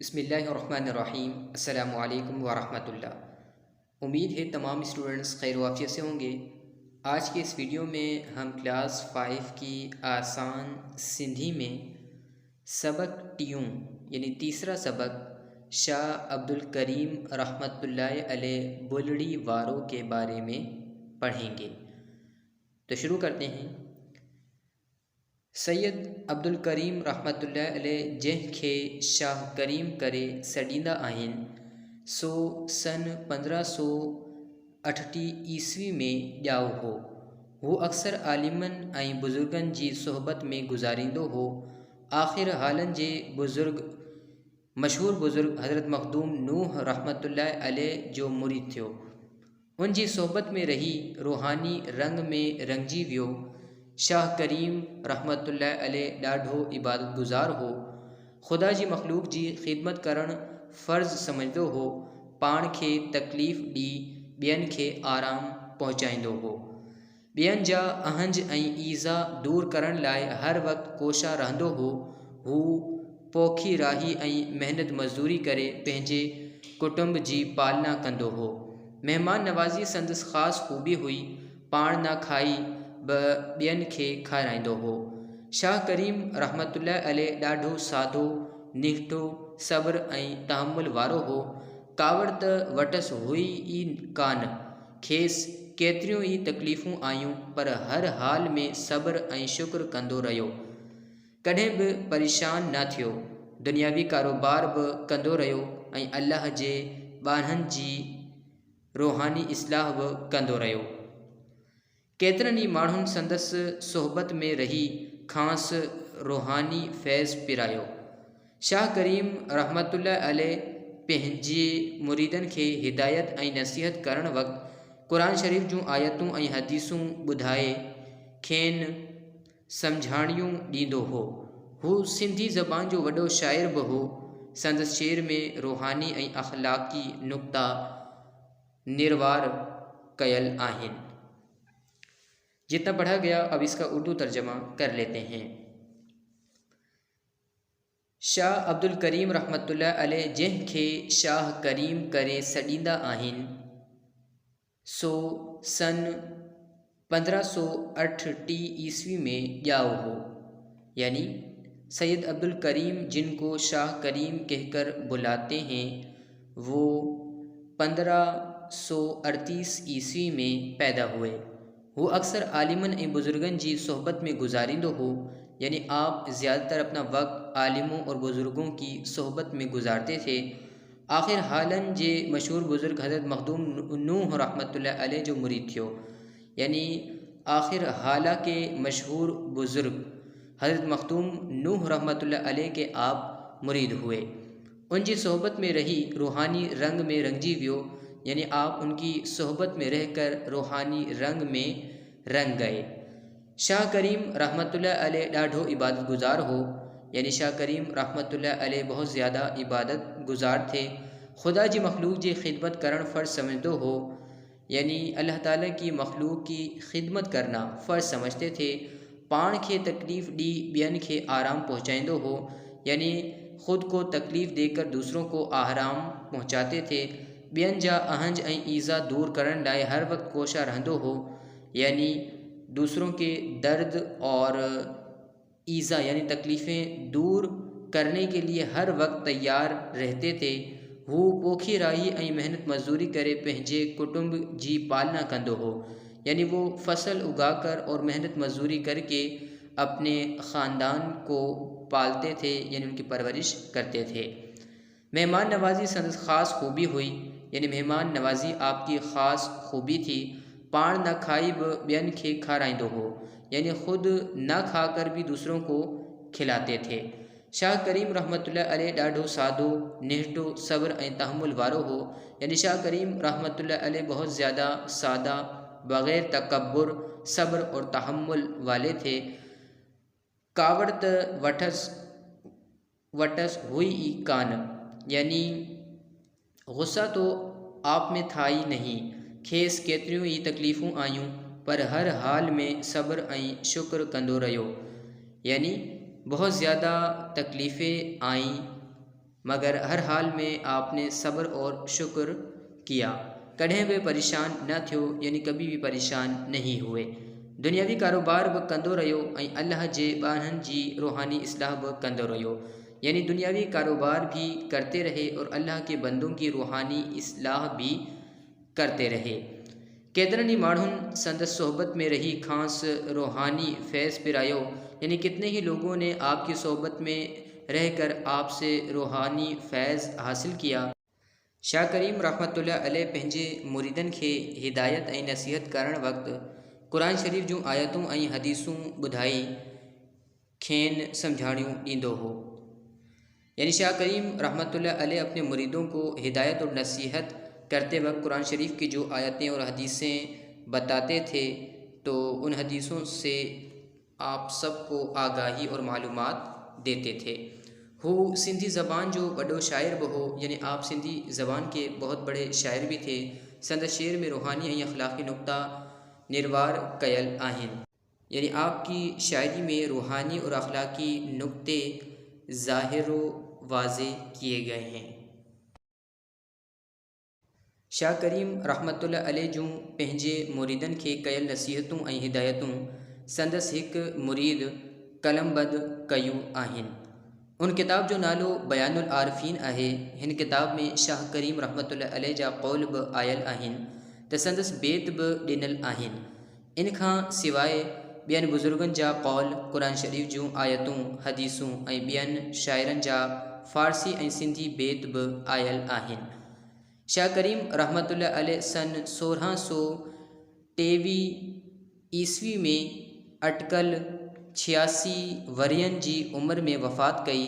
बिस्मिल्लाहिर्रहमानिर्रहीम। अस्सलामु अलैकुम वरहमतुल्लाह। उम्मीद है तमाम स्टूडेंट्स खैर वाफ़ियत से होंगे। आज के इस वीडियो में हम क्लास 5 की आसान सिंधी में सबक ट्यून यानी तीसरा सबक शाह अब्दुल करीम रहमतुल्लाह अलैह बुलड़ी वारों के बारे में पढ़ेंगे। तो शुरू करते हैं। सैयद अब्दुल करीम रहमतुल्लाह अलैह जंहिंखे शाह करीम करे सॾींदा आहिनि, सो सन 1538 ईस्वी में ॼाओ हो। हू अक्सर आलिमनि ऐं बुज़ुर्गनि जी सोहबत में गुज़ारींदो हो। आख़िर हालनि जे मशहूर बुज़ुर्ग हज़रत मखदूम नूह रहमतुल्लाह अलैह जो मुरीद थियो। उन जी सोहबत में रही रूहानी रंग में रंगजी वियो। शाह करीम रहमतुल्लाह अलैह ॾाढो इबादत गुज़ार हो। ख़ुदा जी मखलूक जी ख़िदमत करणु फ़र्ज़ समझदो हो। पाण खे तकलीफ़ ॾी ॿियनि खे आराम पहुचाईंदो हो। ॿियनि जा अहंज ऐं ईज़ा दूर करण लाइ हर वक़्तु कोशा रहंदो हो। हू पोखी राही ऐं महिनत मज़दूरी करे पंहिंजे कुटुंब जी पालना कंदो हो। महिमान नवाज़ी संदसि ख़ासि ख़ूबी हुई। पाण न खाई ॿियनि खे खाराईंदो हो। शाह करीम रहमतुल्लाह अलैह ॾाढो सादो, निहठो, सब्र ऐं तहमुल वारो हो। कावड़ त वटसि हुई ई कान। खेसि केतिरियूं ई तकलीफ़ूं आयूं, पर हर हाल में सब्र ऐं शुक्र कंदो रहियो। कॾहिं बि परेशान न थियो। दुनियावी कारोबार बि कंदो रहियो ऐं अल्लाह जे ॿारनि जी रूहानी इस्लाह बि कंदो रहियो। केतिरनि ई माण्हुनि संदसि सोहबत में रही खांसि रूहानी फैज़ पिरायो। शाह करीम रहमतुल्लाह अलैह पंहिंजे मुरीदनि खे हिदायत ऐं नसीहत करण वक़्तु क़ुरान शरीफ़ जूं आयतूं ऐं हदीसूं ॿुधाए खेनि सम्झाणियूं ॾींदो हो। हू सिंधी ज़बान जो वॾो शाइर बि हो। संदसि शेर में रूहानी ऐं अख़लाक़ी नुक़्ता निर्वार कयल आहिनि। जितना पढ़ा गया अब इसका उर्दू तर्जमा कर लेते हैं। शाह अब्दुल करीम रहमतुल्लाह अलैह जंहिंखे शाह करीम करे सॾींदा आहिनि, सो सन 1538 ईस्वी में ॼाओ हो। यानी सैयद अब्दुल करीम जिनको शाह करीम कहकर बुलाते हैं, वो 1538 ईस्वी में पैदा हुए। वो अक्सर आलिमन ऐं बुज़ुर्गन जी सोहबत में गुजारिंदो हो। यानी आप ज़्यादातर अपना वक्त आलिमों और बुज़ुर्गों की सोहबत में गुजारते थे। आखिर हालन जे मशहूर बुज़ुर्ग हज़रत मखदूम नूह रहमतुल्लाह अलैह जो मुरीद थियो। यानी आखिर हाला के मशहूर बुज़ुर्ग हज़रत मखदूम नूह रहमतुल्लाह अलैह के आप मुरीद हुए। उन जी सोहबत में रही रूहानी रंग में रंगजी वियो। यानी आप उनकी सोहबत में रहकर रूहानी रंग में रंग गए। शाह करीम रहमतुल्लाह अलैह ॾाढो इबादत गुज़ार हो। यानी शाह करीम रहमतुल्लाह अलैह बहुत ज़्यादा इबादत गुज़ार थे। खुदा जी मखलूक जी खिदमत करण फ़र्ज़ समझदो हो। यानी अल्लाह ताला की मखलूक की खिदमत करना फ़र्ज़ समझते थे। पाण खे तकलीफ़ दी ॿियनि खे आराम पहुँचाईंदो हो। यानी ख़ुद को तकलीफ़ देकर दूसरों को आराम पहुँचाते थे। ॿियनि जा अहंज ऐं ईज़ा दूर करण लाइ हर वक्त कोशा रहंदो हो। यानी दूसरों के दर्द और ईज़ा यानी तकलीफ़ें दूर करने के लिए हर वक्त तैयार रहते थे। हू पोखी राही ऐं महिनत मज़दूरी करे पंहिंजे कुटुंब जी पालना कंदो हो। यानी वो फसल उगाकर और मेहनत मज़दूरी करके अपने ख़ानदान को पालते थे, यानी उनकी परवरिश करते थे। मेहमान नवाज़ी संदसि ख़ास खूबी हुई। यानी मेहमान नवाज़ी आपकी ख़ास खूबी थी। पाण न खाई बि ॿियनि खे खाराईंदो हो। यानी ख़ुद न खाकर भी दूसरों को खिलाते थे। शाह करीम रहमतुल्लाह अलैह ॾाढो सादो, निहठो, सब्र ऐं तहमुल वारो हो। यानी शाह करीम रहमतुल्लाह अलैह बहुत ज़्यादा सादा, बग़ैर तकब्बुर, सब्र और तहमुल वाले थे। कावड़ त वटस हुई ई कान। यानी गुस्सा तो आप में था ही नहीं। खेस केतिरियूं ई तकलीफ़ूं आयूं, पर हर हाल में सब्र ऐं शुक्र कंदो रहियो। यानी बहुत ज़्यादा तकलीफ़ें आईं, मगर हर हाल में आपने सब्र और शुक्र किया, कॾहिं बि परेशान न थियो, यानी कभी भी परेशान नहीं हुए। दुनियावी कारोबार बि कंदो रहियो ऐं अल्लाह जे ॿारनि जी रूहानी इस्लाह बि कंदो रहियो, यानी दुनियावी कारोबार भी करते रहे और अल्लाह के बंदों की रूहानी इस्लाह भी करते रहे। केतिरनि ई माण्हुनि संदसि सोहबत में रही खास रूहानी फैज़ पिरायो, यानी कितने ही लोगों ने आपकी सोहबत में रहकर आपसे रूहानी फैज़ हासिल किया। शाह करीम रहमतुल्लाह अलैह पंहिंजे मुरीदनि खे हिदायत ऐं नसीहत करण वक़्तु क़ुरान शरीफ़ जूं आयतूं ऐं हदीसूं ॿुधाई खेनि सम्झाणियूं ॾींदो हो। यानी शाह करीम रहमतुल्लाह अलैह अपने मुरीदों को हिदायत और नसीहत करते वक्त कुरान शरीफ की जो आयतें और हदीसें बताते थे, तो उन हदीसों से आप सबको आगाही और मालूमात देते थे। वो सिंधी ज़बान जो वॾो शाइर बि हो, यानी आप सिंधी ज़बान के बहुत बड़े शाइर भी थे। संदसि शेर में रूहानी ऐं अखलाक़ी नुक्ता निर्वार कयल आहिनि, यानी आपकी शायरी में रूहानी और अखलाक़ी नुक्ते ज़ाहिर व वाज़े किए गए हैं। शाह करीम रहमतुल्लाह अलैह जूं पंहिंजे मुरीदनि खे कयल नसीहतूं ऐं हिदायतूं संदसि हिकु मुरीद कलमबंद कयूं आहिनि। उन किताब जो नालो बयानुल आरिफ़ीन आहे। हिन किताब में शाह करीम रहमतुल्लाह अलैह जा क़ौल बि आयल आहिनि त संदसि बेत बि ॾिनल आहिनि। इन खां सवाइ ॿियनि बुज़ुर्गनि जा क़ौल, क़ुरान शरीफ़ जूं आयतूं, हदीसूं ऐं ॿियनि शाइरनि जा फ़ारसी ऐं सिंधी बेत बि आयल आहिनि। शाह करीम रहमतुल्लाह अलैह सन 1623 ईस्वी में अटकल 86 वरियनि जी उमिरि में वफ़ात कई।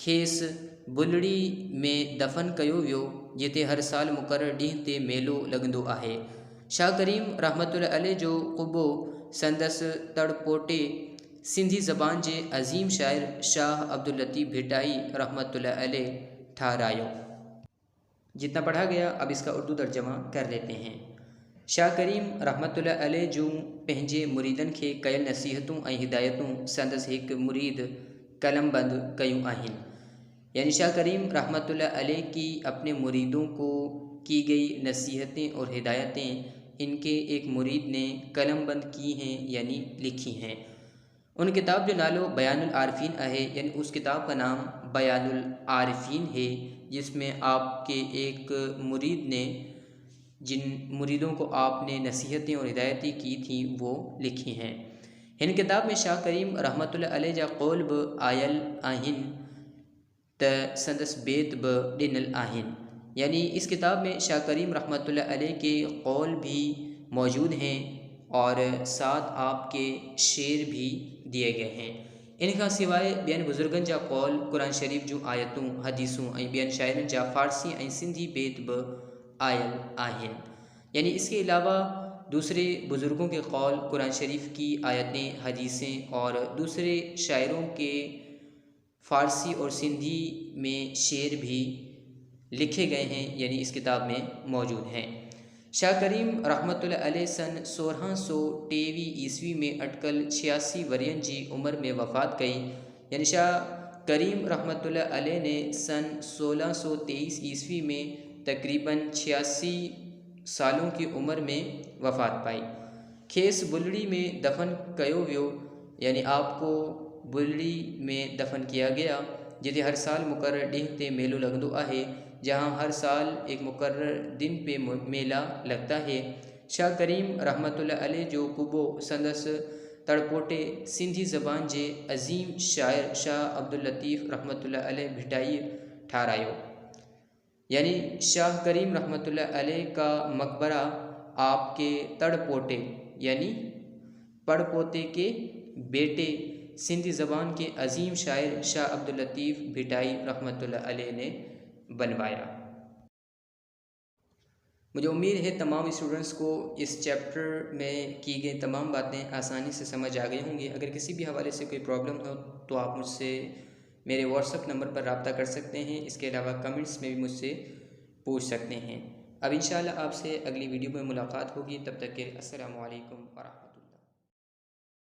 खेसि बुलड़ी में दफ़न कयो वियो, जिते हर साल मुक़रर ॾींहं ते मेलो लॻंदो आहे। शाह करीम रहमतुल्लाह अलैह जो क़ुबो संदसि तड़पोटे सिंधी ज़बान जे अज़ीम शाइर शाह अब्दुल लतीफ़ भिटाई रहमतुल्लाह अलैह ठारायो। जितना पढ़ा गया अब इसका उर्दू तर्जमा कर लेते हैं। शाह करीम रहमतुल्लाह अलैह जूं पंहिंजे मुरीदनि खे कयल नसीहतूं ऐं हिदायतूं संदसि हिकु मुरीद कलमबंद कयूं आहिनि। यानी शाह करीम रहमतुल्लाह अलैह की अपने मुरीदों को की गई नसीहतें और हिदायतें इनके एक मुरीद ने कलमबंद की हैं, यानी लिखी हैं। उन किताब जो नालो बयानुल आरिफ़ीन आहे, यानी उस किताब का नाम बयानुल आरिफ़ीन है, जिसमें आपके एक मुरीद ने, जिन मुरीदों को आपने नसीहतें और हिदायतें की थी, वो लिखी हैं। इन किताब में शाह करीम रहमतुल्लाह अलैह जा क़ौल बि आयल आहिनि त संदसि बेत बि ॾिनल आहिनि। यानी इस किताब में शाह करीम रहमतुल्लाह अलैह के क़ौल भी मौजूद हैं और साथ आपके शेर भी दिए गए हैं। इनका सिवाय ॿियनि बुज़ुर्गनि जा क़ौल, क़ुरान शरीफ़ जूं आयतूं, हदीसूं ऐं ॿियनि शाइरनि जा फ़ारसी ऐं सिंधी बेत बि आयल आहिनि। यानी इसके अलावा दूसरे बुज़ुर्गों के क़ौल, क़ुरान शरीफ़ की आयतें, हदीसें और दूसरे शायरों के फ़ारसी और सिंधी में शेर भी लिखे गए हैं, यानी इस किताब में मौजूद हैं। शाह करीम रहमतुल्लाह अलैह सन 1623 ईस्वी में अटकल 86 वरियनि जी उमिरि में वफ़ात कई। यानी शाह करीम रहमतुल्लाह अलैह ने सन 1623 ईस्वी में तकरीबन 86 सालों की उम्र में वफ़ात पाई। खेस बुलड़ी में दफन कयो वियो, यानी आपको बुलड़ी में दफन किया गया, जिते हर साल मुक़र्रर ॾींहं ते मेलो लॻंदो आहे, जहाँ हर साल एक मुक़र्रर दिन पे मेला लगता है। शाह करीम रहमतुल्लाह अलैह जो क़ुबो संदसि तड़पोटे सिंधी ज़बान जे अज़ीम शाइर शाह अब्दुल लतीफ़ रहमतुल्लाह अलैह भिटाई ठारायो। यानी शाह करीम रहमतुल्लाह अलैह का मकबरा आपके तड़पोटे यानी पड़पोते के बेटे सिंधी ज़बान के अज़ीम शायर शाह अब्दुल लतीफ़ भिटाई रहमतुल्लाह अलैह ने बनवाया। मुझे उम्मीद है तमाम स्टूडेंट्स को इस चैप्टर में की गई तमाम बातें आसानी से समझ आ गई होंगी। अगर किसी भी हवाले से कोई प्रॉब्लम हो तो आप मुझसे मेरे व्हाट्सएप नंबर पर रब्ता कर सकते हैं। इसके अलावा कमेंट्स में भी मुझसे पूछ सकते हैं। अब इंशाअल्लाह आपसे अगली वीडियो में मुलाकात होगी। तब तक के अस्सलामु अलैकुम व रहमतुल्लाह।